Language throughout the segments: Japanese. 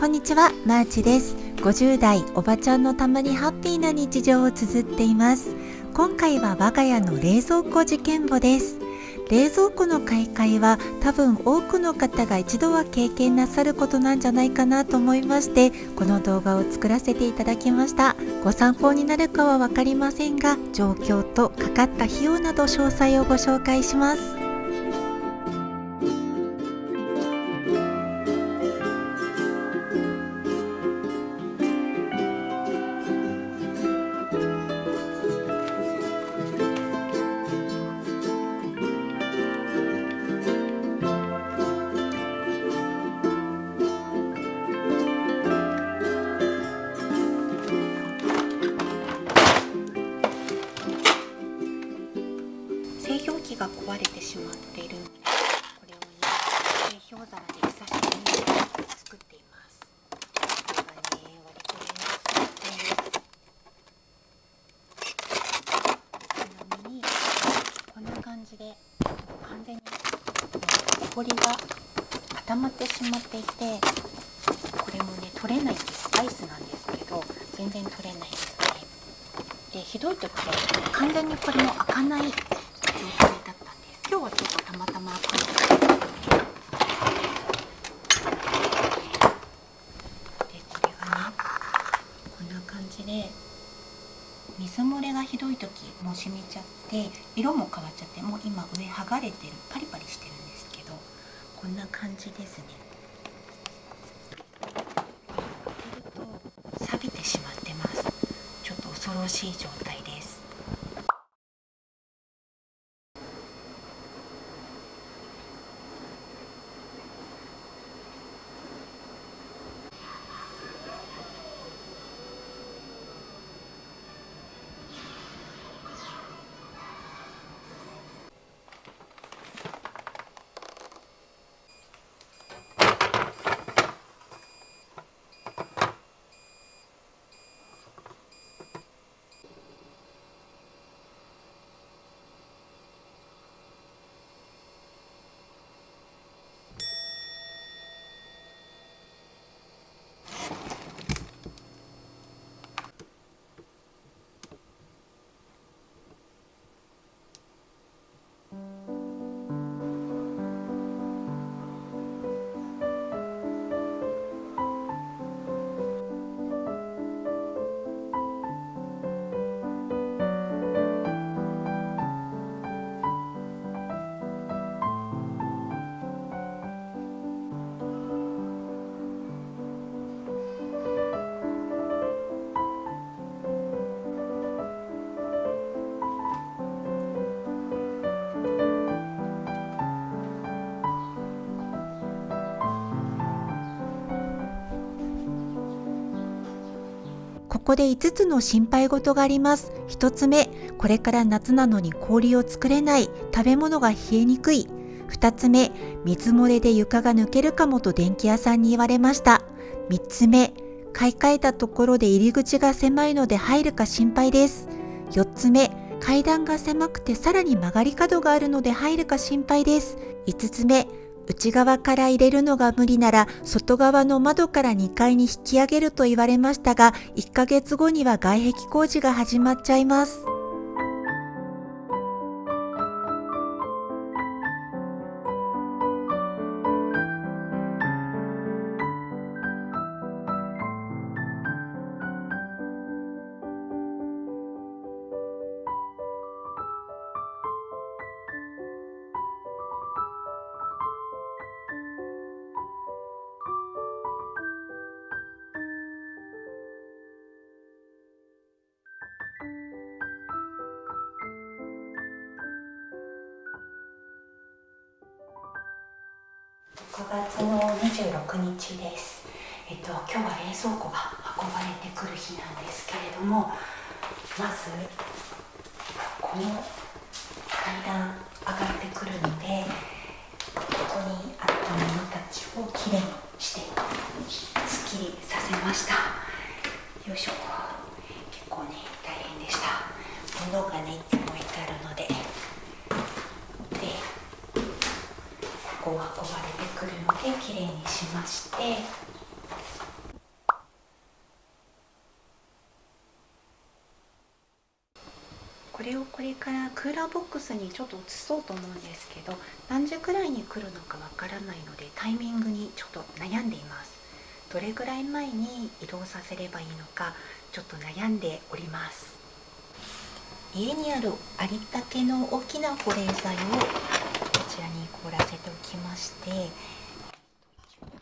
こんにちは、マーチです。50代おばちゃんのたまにハッピーな日常を綴っています。今回は我が家の冷蔵庫事件簿です。冷蔵庫の買い替えは多分多くの方が一度は経験なさることなんじゃないかなと思いまして、この動画を作らせていただきました。ご参考になるかは分かりませんが、状況とかかった費用など詳細をご紹介します。製氷機が壊れてしまっているので、これをね、製氷皿で久しぶりに作っています。これがね、割と面倒くさいです。ちなみにこんな感じで完全にほこりが固まってしまっていて、これもね取れないんです。アイスなんですけど全然取れないですね。で、ひどい時は完全にこれも開かない状態だったんです。今日はちょっとたまたま開かなかったで、これがねこんな感じで水漏れがひどい時もう染みちゃって色も変わっちゃって、もう今上剥がれてる、パリパリしてるんですけど、こんな感じですね。開けると錆びてしまってます。ちょっと恐ろしい状態です。ここで5つの心配事があります。1つ目、これから夏なのに氷を作れない、食べ物が冷えにくい。2つ目、水漏れで床が抜けるかもと電気屋さんに言われました。3つ目、買い替えたところで入り口が狭いので入るか心配です。4つ目、階段が狭くてさらに曲がり角があるので入るか心配です。5つ目、内側から入れるのが無理なら外側の窓から2階に引き上げると言われましたが、1ヶ月後には外壁工事が始まっちゃいます。6月の26日です。今日は冷蔵庫が運ばれてくる日なんですけれども、まずこの階段上がってくるので、ここにあったものたちをきれいにしてすっきりさせました。よいしょ。結構ね大変でした。物がねいつも置いてあるので、ここを運ばれてくるのできれいにしまして、れをこれからクーラーボックスにちょっと移そうと思うんですけど、何時くらいに来るのかわからないのでタイミングにちょっと悩んでいます。どれぐらい前に移動させればいいのかちょっと悩んでおります。家にあるありったけの大きな保冷剤をこちらに凍らせておきまして、こちらの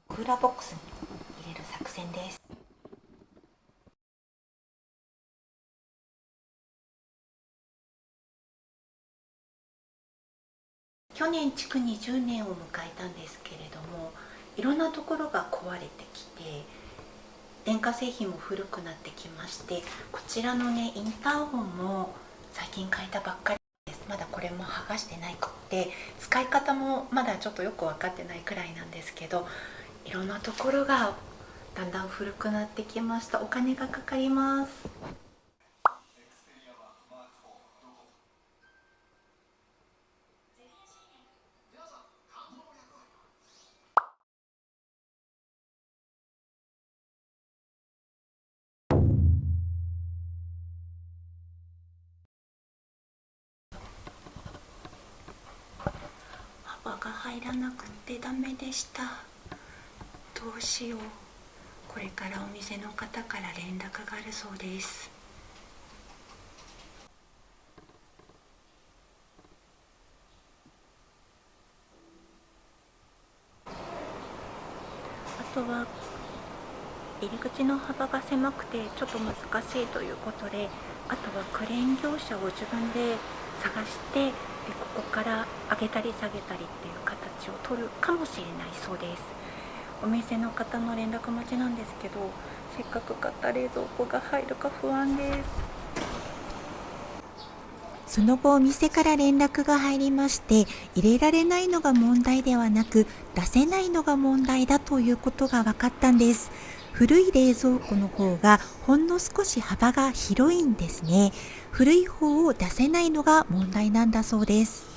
クーラーボックスに入れる作戦です。去年築20年を迎えたんですけれども、いろんなところが壊れてきて、電化製品も古くなってきまして、こちらのねインターホンも最近変えたばっかりです。まだこれも剥がしてないくって、使い方もまだちょっとよく分かってないくらいなんですけど、いろんなところがだんだん古くなってきました。お金がかかります。幅が入らなくてダメでした。どうしよう。これからお店の方から連絡があるそうです。あとは入り口の幅が狭くてちょっと難しいということで、あとはクレーン業者を自分で探して、でここから上げたり下げたりっていう形を取るかもしれないそうです。お店の方の連絡待ちなんですけど、せっかく買った冷蔵庫が入るか不安です。その後お店から連絡が入りまして、入れられないのが問題ではなく出せないのが問題だということが分かったんです。古い冷蔵庫の方がほんの少し幅が広いんですね。古い方を出せないのが問題なんだそうです。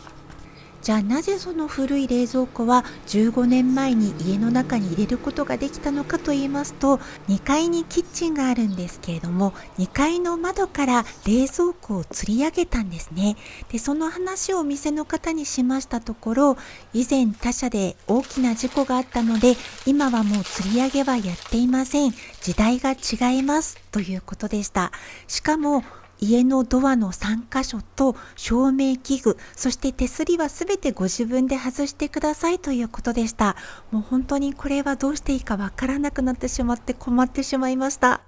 じゃあなぜその古い冷蔵庫は15年前に家の中に入れることができたのかと言いますと、2階にキッチンがあるんですけれども、2階の窓から冷蔵庫を吊り上げたんですね。でその話をお店の方にしましたところ、以前他社で大きな事故があったので今はもう吊り上げはやっていません、時代が違いますということでした。しかも家のドアの3箇所と照明器具、そして手すりはすべてご自分で外してくださいということでした。もう本当にこれはどうしていいかわからなくなってしまって困ってしまいました。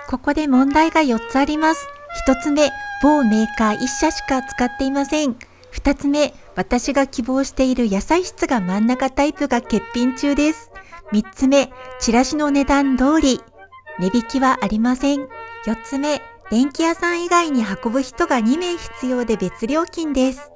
ここで問題が4つあります。1つ目、某メーカー1社しか使っていません。2つ目、私が希望している野菜室が真ん中タイプが欠品中です。3つ目、チラシの値段通り、値引きはありません。4つ目、電気屋さん以外に運ぶ人が2名必要で別料金です。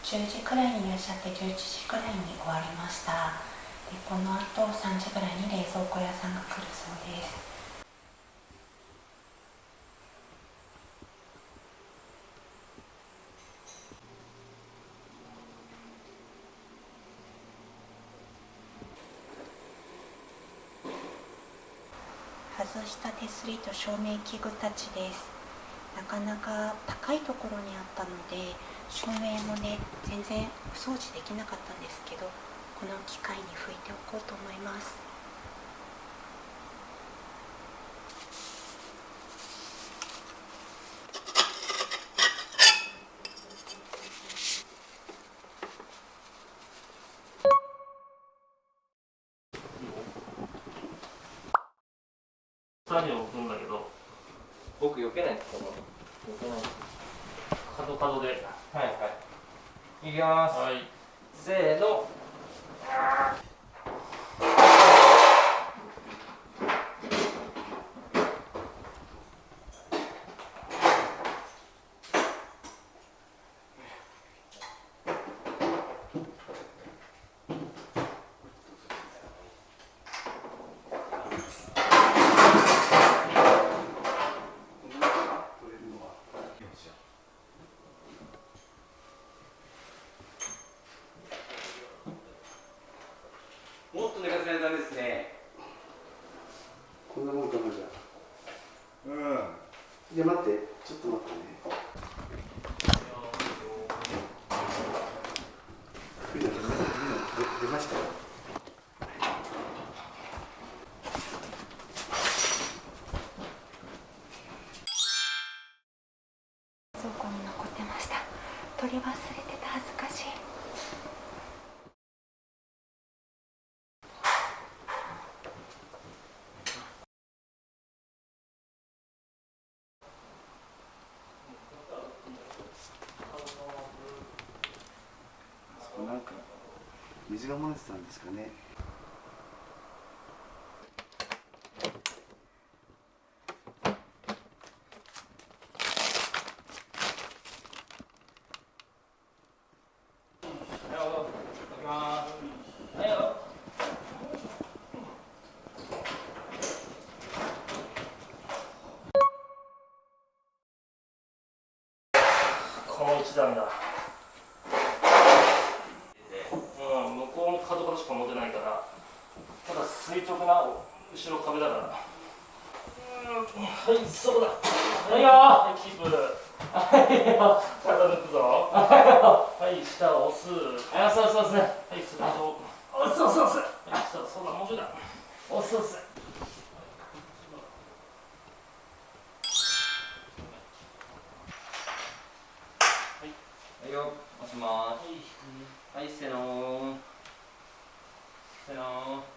10時くらいにいらっしゃって11時くらいに終わりました。でこの後3時ぐらいに冷蔵庫屋さんが来るそうです。外した手すりと照明器具たちです。なかなか高いところにあったので照明もね全然お掃除できなかったんですけど、この機会に拭いておこうと思います。下に置くんだけど、僕避けないですか？避けない。角角で。はいはい。いきます。はい。せーの。もっと寝かせないとダメですね。こんなもんかなじゃあ。うん。じゃあ待って、ちょっと待ってね。出ましたよ。冷蔵庫に残ってました。取り忘れてた、恥ずかしい。なんか水が漏れてたんですかね。この一段だ。向こうも角角しか持てないから、ただ垂直な後ろ壁だから。はい、そうだ。はいよ。はい、キープ。はいよ。体抜くぞ。はい、下押す。あ、そうそうそう。はい、すると。押す押す押す。はい、下、そうだ、もうちょいだ。押す押す。はいよ。押します。はい、せーのー。せーのー。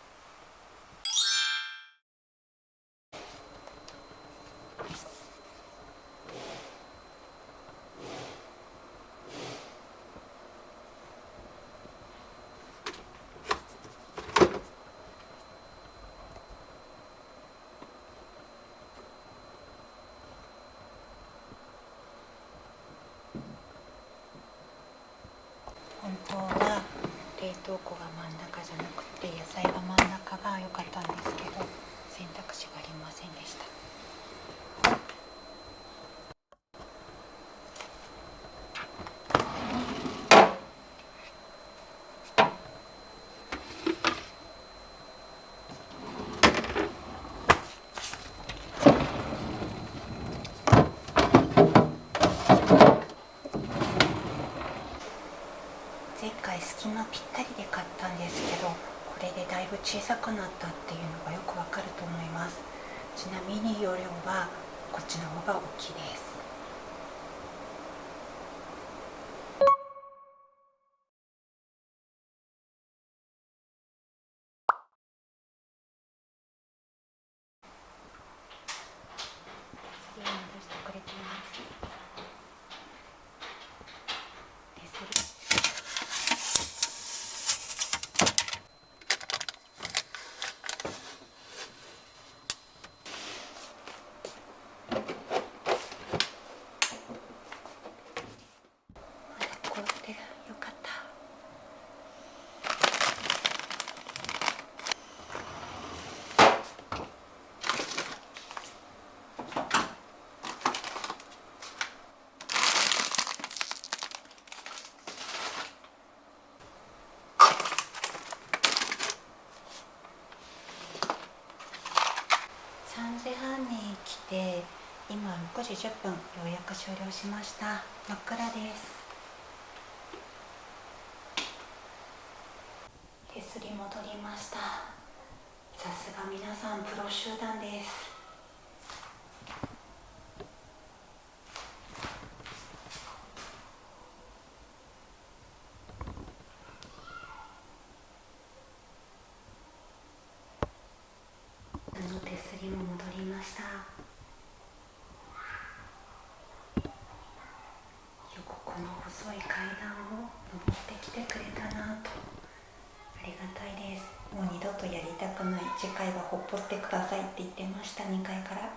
本当は冷凍庫が真ん中じゃなくて野菜が真ん中が良かったんですけど、選択肢がありませんでした。前回隙間ぴったりで買ったんですけど、これでだいぶ小さくなったっていうのがよくわかると思います。ちなみに容量はこっちの方が大きいです。戻してくれています。手すり今6時10分、ようやく終了しました。真っ暗です。手すり戻りました。さすが皆さんプロ集団です。手すりも戻りました。よくこの細い階段を登ってきてくれたなと、ありがたいです。もう二度とやりたくない、次回はほっぽってくださいって言ってました。2階から。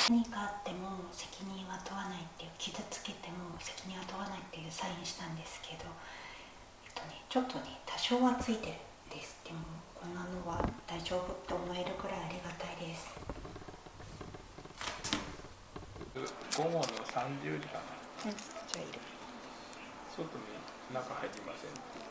何かあっても責任は問わないっていう、傷つけても責任は問わないっていうサインしたんですけど、ちょっとね多少はついてるんです。でもこんなのは大丈夫と思えるくらいありがたいです。午後の30時かな。じゃあいる。外に中入りません。